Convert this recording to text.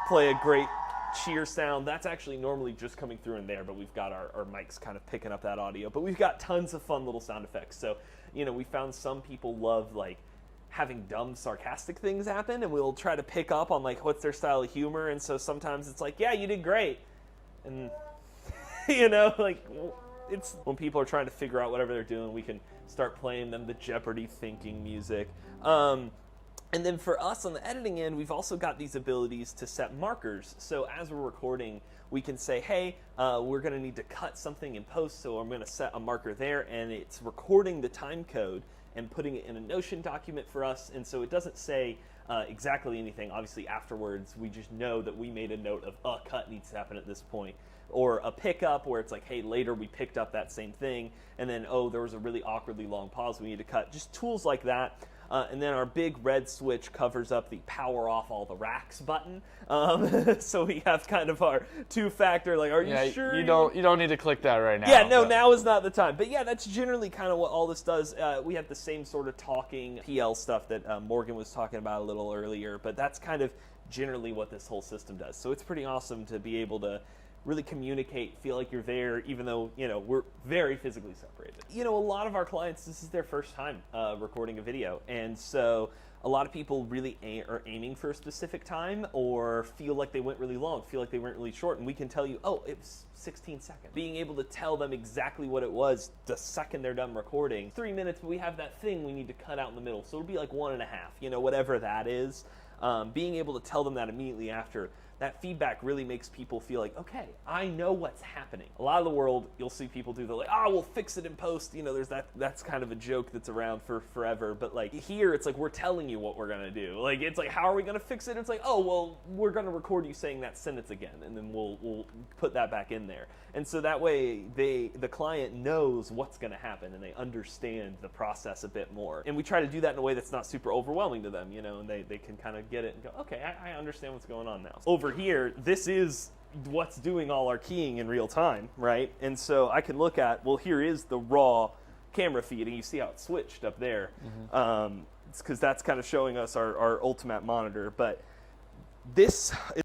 play a great cheer sound. That's actually normally just coming through in there, but we've got our mics kind of picking up that audio. But we've got tons of fun little sound effects. So, we found some people love like having dumb, sarcastic things happen, and we'll try to pick up on like what's their style of humor. And so sometimes it's like, yeah, you did great. And, like it's when people are trying to figure out whatever they're doing, we can start playing them the Jeopardy thinking music. And then for us on the editing end, we've also got these abilities to set markers. So as we're recording, we can say, hey, we're going to need to cut something in post, so I'm going to set a marker there, and it's recording the time code and putting it in a Notion document for us. And so it doesn't say exactly anything. Obviously, afterwards, we just know that we made a note of a cut needs to happen at this point. Or a pickup where it's like, hey, later we picked up that same thing, and then, oh, there was a really awkwardly long pause we need to cut. Just tools like that. And then our big red switch covers up the power off all the racks button. So we have kind of our two-factor, like, are you sure? You don't need to click that right now. Yeah, no, now is not the time. But yeah, that's generally kind of what all this does. We have the same sort of talking PL stuff that Morgan was talking about a little earlier, but that's kind of generally what this whole system does. So it's pretty awesome to be able to really communicate, feel like you're there, even though, we're very physically separated. A lot of our clients, this is their first time recording a video. And so a lot of people really are aiming for a specific time or feel like they went really long, feel like they went really short. And we can tell you, oh, it was 16 seconds. Being able to tell them exactly what it was the second they're done recording. 3 minutes, but we have that thing we need to cut out in the middle. So it'll be like 1.5, whatever that is. Being able to tell them that immediately after, that feedback really makes people feel like, okay, I know what's happening. A lot of the world, you'll see people do the like, we'll fix it in post. There's that's kind of a joke that's around for forever. But like here, it's like we're telling you what we're gonna do. Like it's like, how are we gonna fix it? It's like, oh well, we're gonna record you saying that sentence again, and then we'll put that back in there. And so that way, the client knows what's gonna happen, and they understand the process a bit more. And we try to do that in a way that's not super overwhelming to them, and they can kind of get it and go, okay, I understand what's going on now. Over here, this is what's doing all our keying in real time, right? And so I can look at, well, here is the raw camera feed, and you see how it switched up there. Mm-hmm. It's because that's kind of showing us our ultimate monitor. But this is